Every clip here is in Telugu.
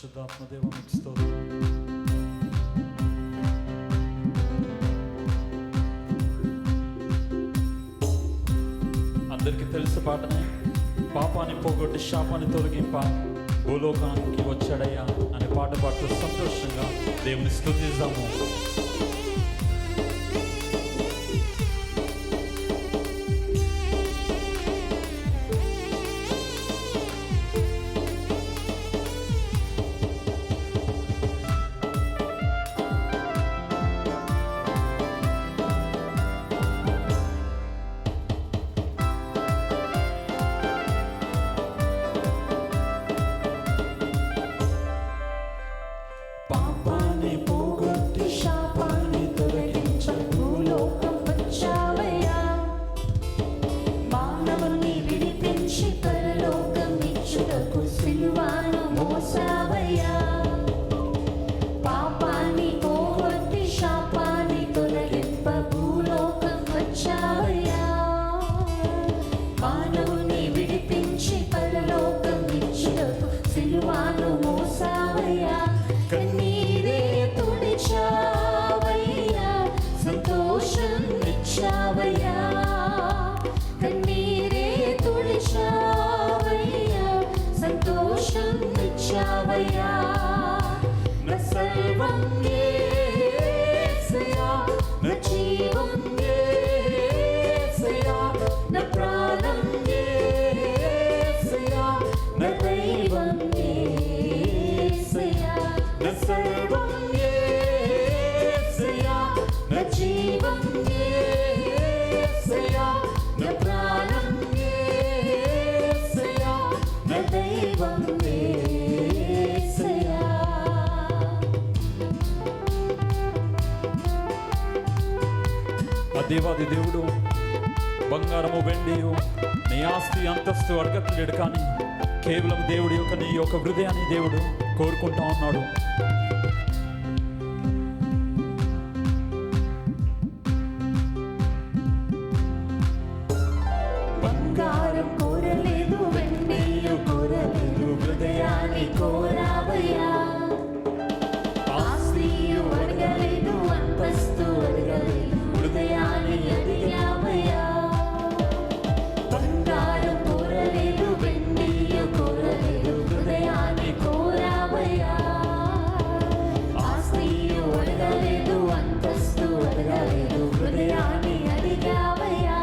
పరిశుద్ధాత్మ దేవునికి స్తోత్రం. అందరికీ తెలిసిన పాటనే, పాపాన్ని పోగొట్టి శాపాన్ని తొలగింప భూలోకానికి వచ్చాడయ్యా అనే పాట పాడుతూ సంతోషంగా దేవుని స్తుతిద్దాము. దేవాది దేవుడు బంగారము వెండియు నీ ఆస్తి అంతస్తు అడగట్లేడు, కానీ కేవలం దేవుడి యొక్క నీ యొక్క హృదయాన్ని దేవుడు కోరుకుంటా ఉన్నాడు. బంగారం కోరలేదు, వెండియు కోరలేదు, హృదయాన్ని కోరావయ్యా. ఆస్తియు అడగలేదు, అంతస్తు అడగలేదు, హృదయాన్ని అడిగావయ్యా. బంగారం కోరలేదు, వెండియు కోరలేదు, హృదయాన్ని కోరావయ్యా. ఆస్తియు అడగలేదు, అంతస్తు అడగలేదు, హృదయాన్ని అడిగావయ్యా.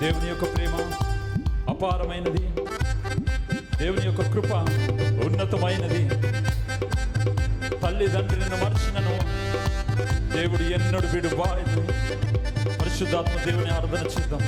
దేవుని యొక్క ప్రేమ అపారమైనది, దేవుని యొక్క కృప ఉన్నతమైనది. తల్లిదండ్రులను మర్చినను దేవుడు ఎన్నడు విడువాయను. పరిశుద్ధాత్మ దేవుని ఆరాధన చేద్దాం.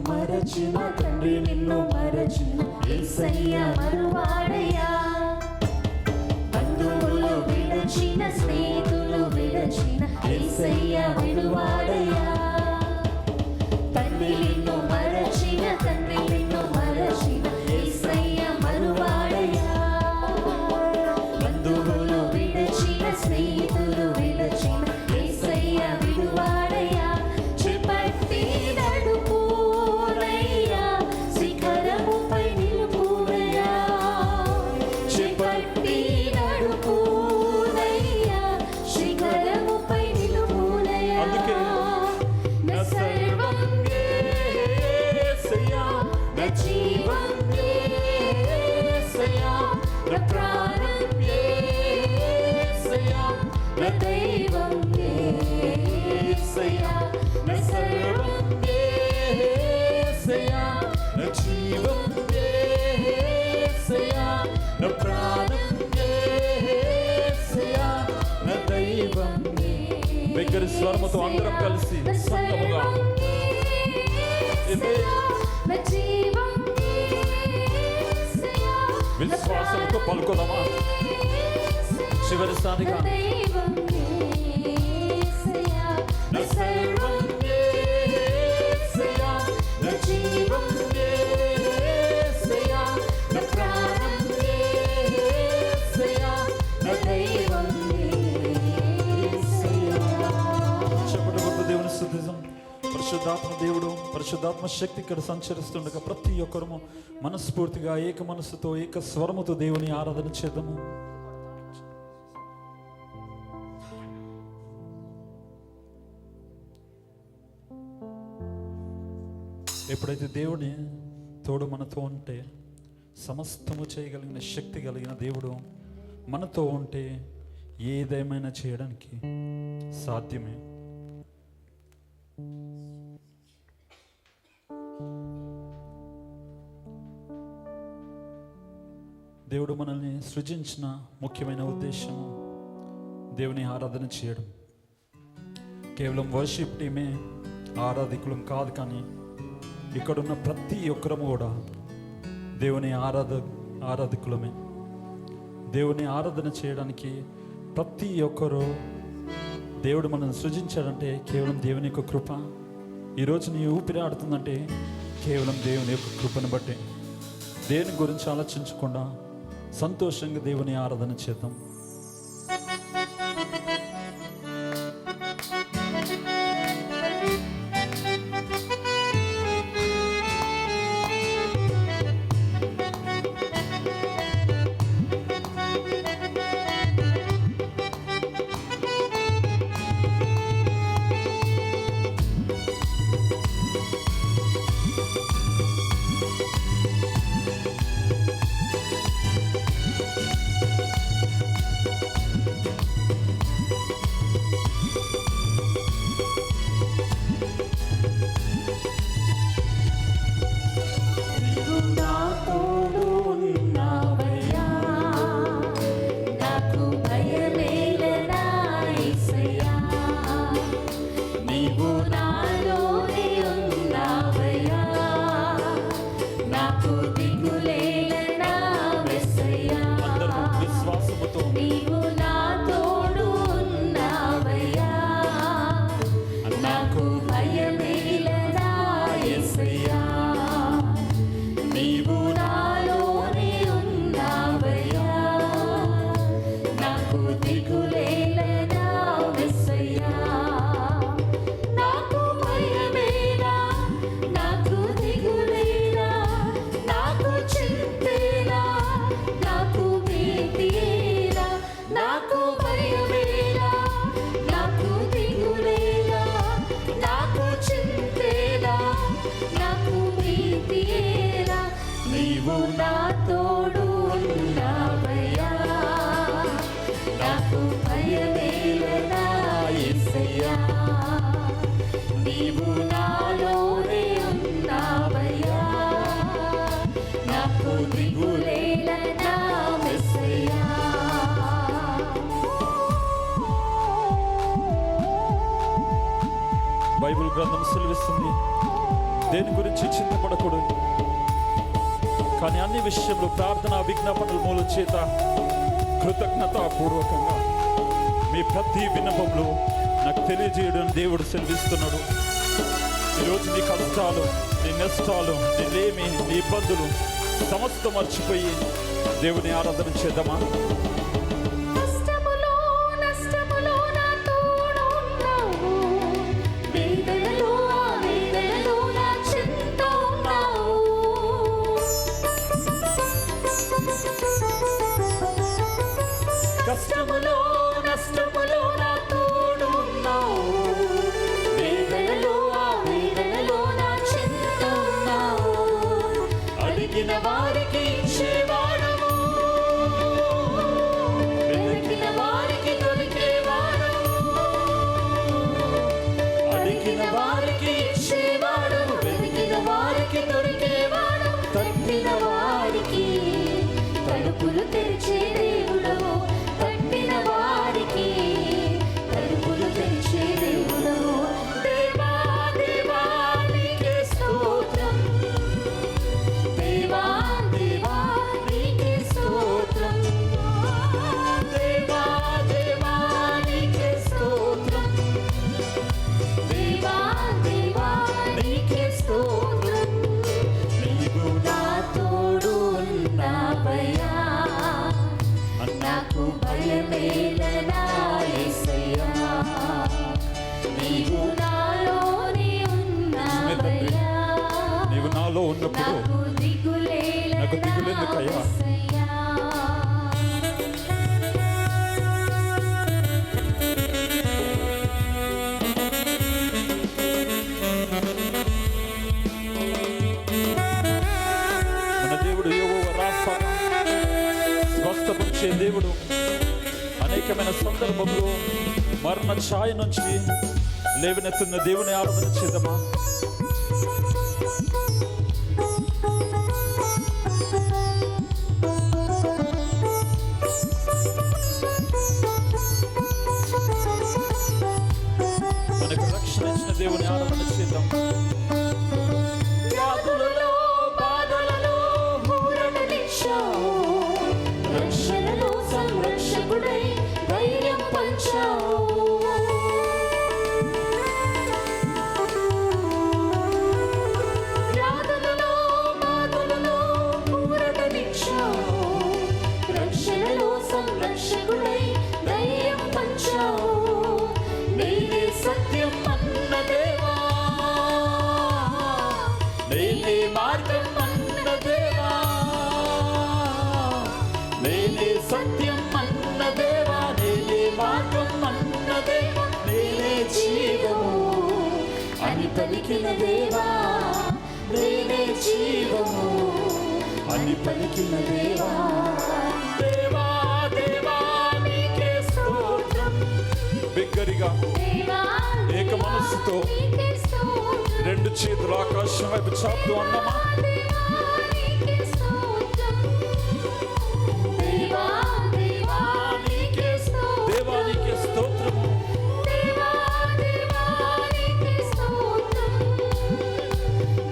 మరచిన తండ్రి నిన్ను మరచిన యేసయ్య మరువాడయ్యా. బంధువులు విడచిన, స్నేహితులు విడచిన యేసయ్య విడువాడయ్యా. తల్లి నిన్ను మరచిన, తండ్రి నిన్ను మరచిన యేసయ్య మరువాడయ్యా. బంధువులు విడచిన, స్నేహితులు విడచిన యేసయ్య విడువాడయ్యా. చేపట్టి నడుపు, శిఖరముపై నిలుపువయ్యా. నా దైవం యేసయ్యా, నా సర్వం యేసయ్యా, నా జీవం యేసయ్యా, నా ప్రాణం యేసయ్యా, నా దైవం. బిగ్గరి స్వరముతో అందరం కలిసి సంగముగా విశ్వాసంతో పలుకుదామా? చివరిసారిగా నా సర్వం యేసయ్యా, నా జీవం యేసయ్యా, నా ప్రాణం యేసయ్యా, నా దైవం యేసయ్యా. చెప్పబడ్డ దేవుని స్తుతిద్దాం. పరిశుద్ధాత్మ దేవుడు, పరిశుద్ధాత్మ శక్తి ఇక్కడ సంచరిస్తుండగా ప్రతి ఒక్కరము మనస్ఫూర్తిగా ఏక మనస్సుతో ఏక స్వరముతో దేవుని ఆరాధన చేద్దాము. ఎప్పుడైతే దేవుని తోడు మనతో ఉంటే, సమస్తము చేయగలిగిన శక్తి కలిగిన దేవుడు మనతో ఉంటే ఏదేమైనా చేయడానికి సాధ్యమే. దేవుడు మనల్ని సృజించిన ముఖ్యమైన ఉద్దేశము దేవుని ఆరాధన చేయడం. కేవలం వర్షిప్ టీమే ఆరాధికులం కాదు, కానీ ఇక్కడున్న ప్రతి ఒక్కరము కూడా దేవుని ఆరాధకులమే. దేవుని ఆరాధన చేయడానికి ప్రతి ఒక్కరు, దేవుడు మనల్ని సృజించాడంటే కేవలం దేవుని యొక్క కృప. ఈరోజు నీ ఊపిరి ఆడుతుందంటే కేవలం దేవుని యొక్క కృపను బట్టే. దేని గురించి ఆలోచించకుండా సంతోషంగా దేవుని ఆరాధన చేద్దాం. బైబిల్ గ్రంథం సెలవిస్తుంది, దేని గురించి చింతపడకూడదు, కానీ అన్ని విషయంలో ప్రార్థన విజ్ఞాపనల మూల చేత కృతజ్ఞతాపూర్వకంగా మీ ప్రతి విన్నపంలో నాకు తెలియజేయడం దేవుడు సెలవిస్తున్నాడు. ఈరోజు నీ కష్టాలు, నీ నష్టాలు, నీ లేమి, నీ ఇబ్బందులు సమస్తం మర్చిపోయి దేవుని ఆరాధన చేద్దామా? కష్టములో నష్టములో నా తోడు ఉన్నావు, వేదనలో ఆ వేదనలో నా చింత ఉన్నావు, అడిగిన వారికి ఇచ్చేవాడవు, వెతికిన వారికి దొరికేవాడు. తలుపులు తెరిచే దేవుడవు, తట్టిన వారికి తలుపులు తెరిచే దేవుడవు. దేవా దేవా నీకే స్తోత్రం, దేవా దేవా నీకే స్తోత్రం, దేవా దేవా నీకే స్తోత్రం, దేవా దేవా నీకే స్తోత్రం. నీవు నా తోడు ఉన్నావయ్యా, నాకు భయమేలనా యేసయ్యా. నీవు నాలోనే ఉన్నావయ్యా, నీవు నాలో ఉన్నప్పుడు నాకు దిగులెందుకయ్యా? యేసయ్యా. మన దేవుడు యెహోవా రాఫా, స్వస్థపరిచే దేవుడు. అనేకమైన సందర్భంలో మరణ ఛాయ నుంచి లేవనెత్తున్న దేవుని ఆరాధన చేద్దామా? మనకు రక్షణ ఇచ్చిన దేవుని ఆరాధన చేద్దాం. వ్యాధులలో బాధలలో ఊరటనిచ్చావు, రక్షణలో సంరక్షకుడై ధైర్యం పంచావు. వ్యాధులలో బాధలలో ఊరటనిచ్చావు, రక్షణలో సంరక్షకుడై ధైర్యం పంచావు. నేనే సత్యం అన్న దేవా, నేనే మార్గం అన్న దేవా, నేనే సత్యం అన్న దేవా, నేనే మార్గం అన్న దేవా, నేనే జీవము అని పలికిన దేవా, నేనే జీవము అని పలికిన దేవా. దేవా దేవా నీకే స్తోత్రం. బిగ్గరగా దేవా ఏక మనస్సుతో నీకే స్తోత్రం, రెండు చేతులు ఆకాశం వైపు చాపుతూ అన్నమా? దేవా నీకే స్తోత్రం, దేవా దేవా నీకే స్తోత్రం, దేవా నీకే స్తోత్రము. దేవా దేవా నీకే స్తోత్రం,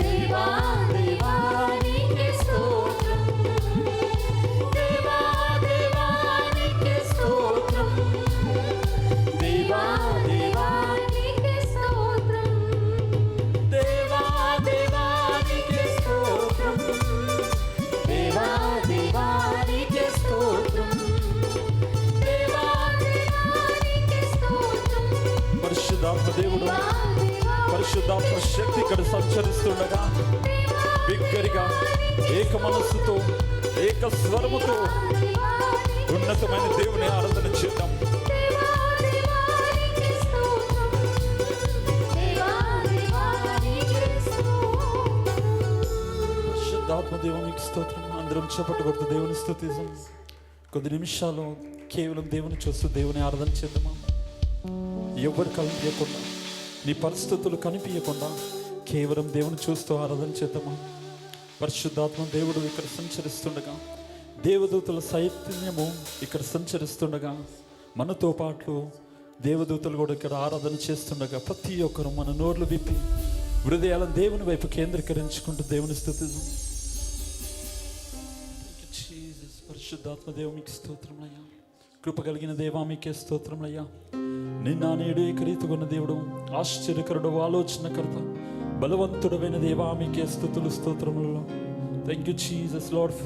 దేవా దేవా నీకే స్తోత్రం, దేవా దేవా నీకే స్తోత్రం, దేవా దేవా నీకే స్తోత్రం, దేవా దేవా నీకే స్తోత్రం, దేవా దేవా నీకే స్తోత్రం, దేవా దేవా నీకే స్తోత్రం. పరిశుద్ధాత్మ దేవుడు, పరిశుద్ధాత్మ శక్తి ఇక్కడ సంచరిస్తుండగా బిగ్గరగా ఏక మనస్సుతో ఏక స్వరముతో ఉన్నతమైన దేవుని ఆరాధన చేద్దాం. పరిశుద్ధాత్మ దేవునికి స్తోత్రం. అందరం చేపట్టు కొడుతూ దేవుని స్తుతిద్దాం. కొద్ది నిమిషాలు కేవలం దేవుని చూస్తూ దేవుని ఆరాధన చేద్దామా? ఎవరు కనిపించకుండా, నీ పరిస్థితులు కనిపించకుండా కేవలం దేవుని చూస్తూ ఆరాధన చేద్దామా? పరిశుద్ధాత్మ దేవుడు ఇక్కడ సంచరిస్తుండగా, దేవదూతల సైన్యము ఇక్కడ సంచరిస్తుండగా, మనతో పాటు దేవదూతలు కూడా ఇక్కడ ఆరాధన చేస్తుండగా ప్రతి ఒక్కరు మన నోర్లు విప్పి హృదయాలను దేవుని వైపు కేంద్రీకరించుకుంటూ దేవుని స్తుతిద్దాం. పరిశుద్ధాత్మ దేవ మీకు స్తోత్రమయ్యా. కృప కలిగిన దేవా మీకే స్తోత్రమయ్యా. నిన్న నేడు ఏకరీతిగొన్న దేవుడు, ఆశ్చర్యకరుడు, ఆలోచనకర్త, బలవంతుడమైన దేవా మీకే స్తుతులు స్తోత్రములు. Thank you Jesus. Lord,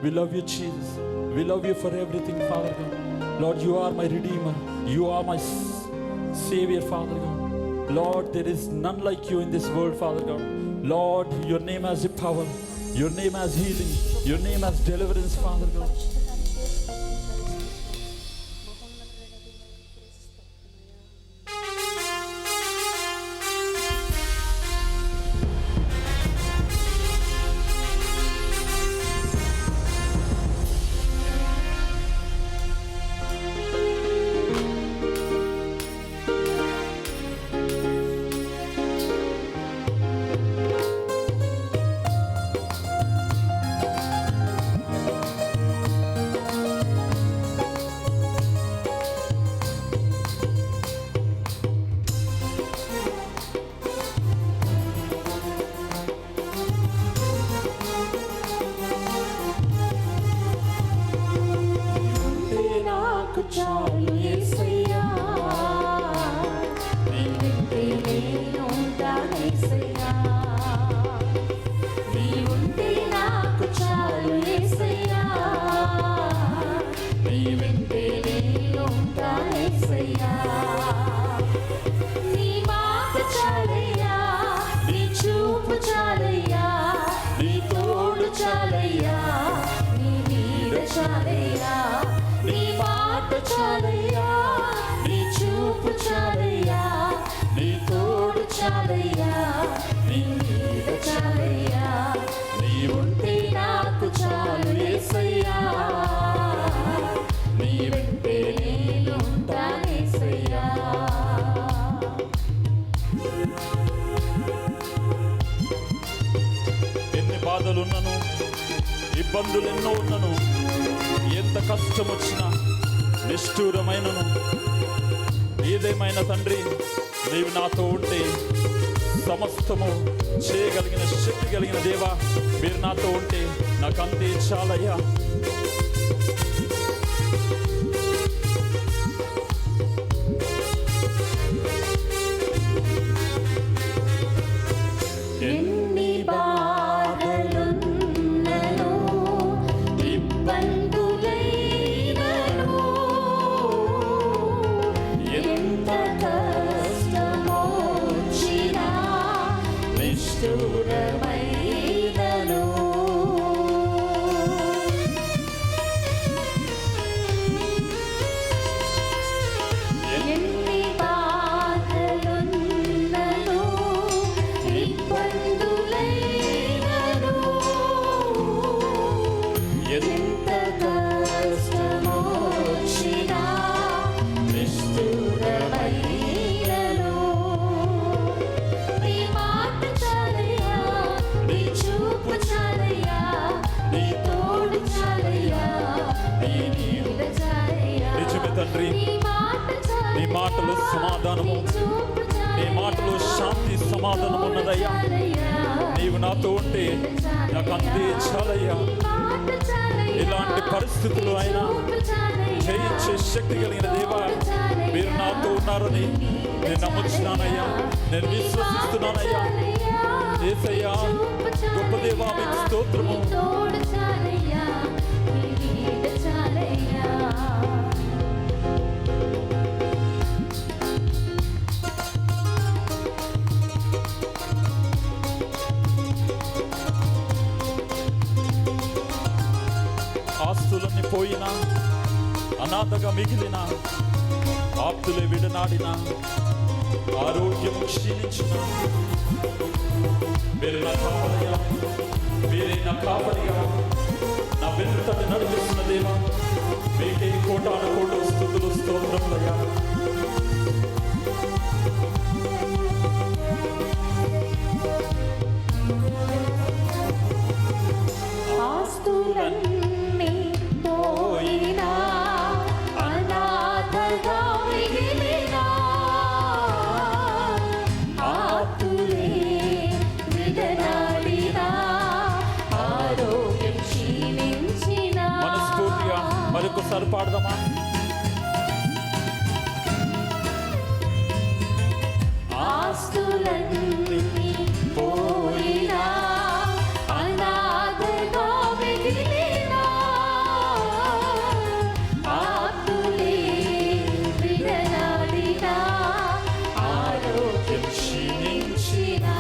we love you Jesus. We love you for everything, Father God. Lord, you are my Redeemer. You are my Savior, Father God. Lord, there is none like you in this world, Father God. Lord, your name has the power. Your name has healing. Your name has deliverance, Father God. చాలు యేసయ్యా, నీ వెంటే నేనుంటానేసయ్యా. నీ ఉంటే నాకు చాలు యేసయ్యా, నీ వెంటే నేనుంటానేసయ్యా. నీ మాట చాలయ్యా, నీ చూపు చాలయ్యా, నీ తోడు చాలయ్యా, నీ నీడ చాలయ్యా. నీ మాట చాలయ్యా, నీ చూపు చాలయ్యా, నీ తోడు చాలయ్యా, నీ నీడ చాలయ్యా. నీ ఉంటే నాకు చాలు యేసయ్యా, నీ వెంటే నేనుంటానేసయ్యా. ఎన్ని బాధలున్నను, ఇబ్బందులు ఎన్నో ఉన్నను, ఎంత కష్టం వచ్చినా, నిష్ఠూరమైనను, ఏదేమైనా తండ్రి నీవు నాతో ఉంటే సమస్తము చేయగలిగిన శక్తి కలిగిన దేవా, మీరు నాతో ఉంటే నాకు అంతే చాలయ్యా. ఎన్ని బాధలున్నను, ఇబ్బందులైనను, ఎంత కష్టమొచ్చినా, నిష్ఠూరమైనను, ఎన్ని బాధలున్నను, ఇబ్బందులైనను, ఎంత కష్టమొచ్చినా, నిష్ఠూరమైనను. నీ మాట చాలయ్యా, నీ చూపు చాలయ్యా, నీ తోడు చాలయ్యా, నీ నీడ చాలయ్యా. నిజమే తండ్రి, నీ మాట చాలయ్యా, నీ మాటలో సమాధానము, నీ చూపు చాలయ్యా, నీ మాటలో శాంతి సమాధానం ఉన్నదయ్యా. నీవు నాతో ఉంటే నాకు అంతే చాలయ్యా. ఇలాంటి పరిస్థితులు అయినా జయించే శక్తి కలిగిన దేవా, మీరు నాతో ఉన్నారని నేను నమ్ముతున్నానయ్యా, నేను విశ్వసిస్తున్నానయ్యా. యేసయ్యా, గొప్ప దేవా, మీకు స్తోత్రము. ఆస్తులన్నీ పోయినా, అనాథగా మిగిలిన, ఆప్తులే విడనాడిన, ఆరోగ్యం క్షీణించిన, మీరు నా కాపలయ్యా, మీరే నా కాపలిగా నా వెన్నుతటి నడిపిస్తున్న దేవా, మీకే కోటాను కోటు స్తుతులు స్తోత్రములయ్యా. ఆస్తులన్నీ పోయినా, అనాథగా మిగిలినా, ఆప్తులే విడనాడినా, ఆరోగ్యం క్షీణించినా. మనస్ఫూర్తిగా మరొకసారి పాడదామా? ఆస్తులన్నీ పోయినా, అనాథగా మిగిలినా, ఆప్తులే విడనాడినా, ఆరోగ్యం క్షీణించినా.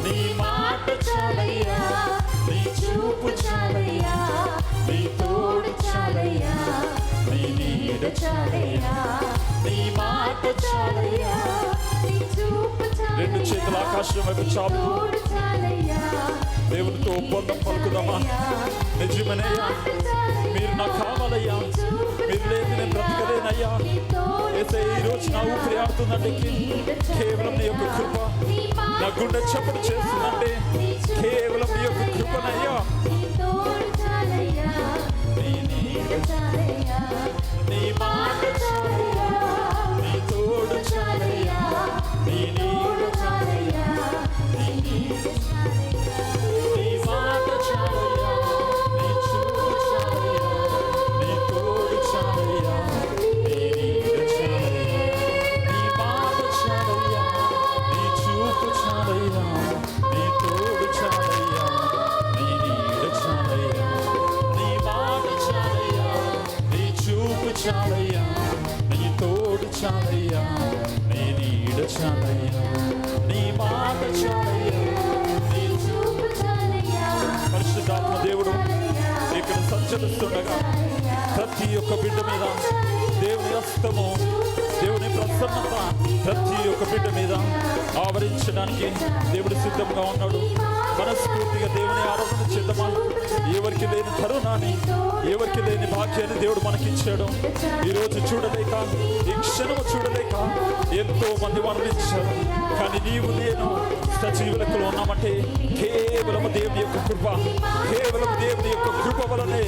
నీ మాట చాలయ్యా, నీ చూపు చాలయ్యా, నీ తోడు చాలయ్యా, నీ నీడ చాలయ్యా. నీ మాట చాలయ్యా, నీ చూపు చాలయ్యా, రెండు చేతుల ఆకాశం వైపు చాపు తోడు చాలయ్యా, దేవునితో ఒప్పందం పలుకుదామా? నిజమేనయ్యా, మీరు నాకు కావాలయ్యా, మీరు లేని నేను బ్రతకలేనయ్యా. యేసయ్యా, ఈ రోజు నా ఊపిరి ఆడుతుందంటే కేవలం నీ యొక్క కృప, నా గుండె చప్పుడు చేస్తుందంటే కేవలం నీ యొక్క కృపనయ్యా. నీ మాట చాలయ్యా, నీ తోడు చాలయ్యా, నీ నీడ చాలయ్యా, నీ మాట చాలయ్యా, నీ చూపు చాలయ్యా, నీ తోడు చాలయ్యా. చాలయ్యా, నీ తోడు చాలయ్యా, నీ నీడ చాలయ్యా, నీ మాట చాలయ్యా, నీ చూపు చాలయ్యా, పరిశుద్ధాత్మ దేవుడు ఇక్కడ సంచరిస్తుండగా ప్రతి ఒక్క బిడ్డ మీద దేవుని హస్తము, దేవుని ప్రసన్నత ప్రతి ఒక్క బిడ్డ మీద ఆవరించడానికి దేవుడు సిద్ధంగా ఉన్నాడు. మనస్ఫూర్తిగా దేవుని ఆరాధన చేద్దామా? ఎవరికి లేని తరుణాన్ని, ఎవరికి లేని భాగ్యాన్ని దేవుడు మనకిచ్చాడు. ఈరోజు చూడలేక, ఈ క్షణము చూడలేక ఎంతో మంది మరణించారు. కానీ నీవు నేను సజీవులకు ఉన్నామంటే కేవలం దేవుని యొక్క కృప, కేవలం దేవుని యొక్క కృప వలనే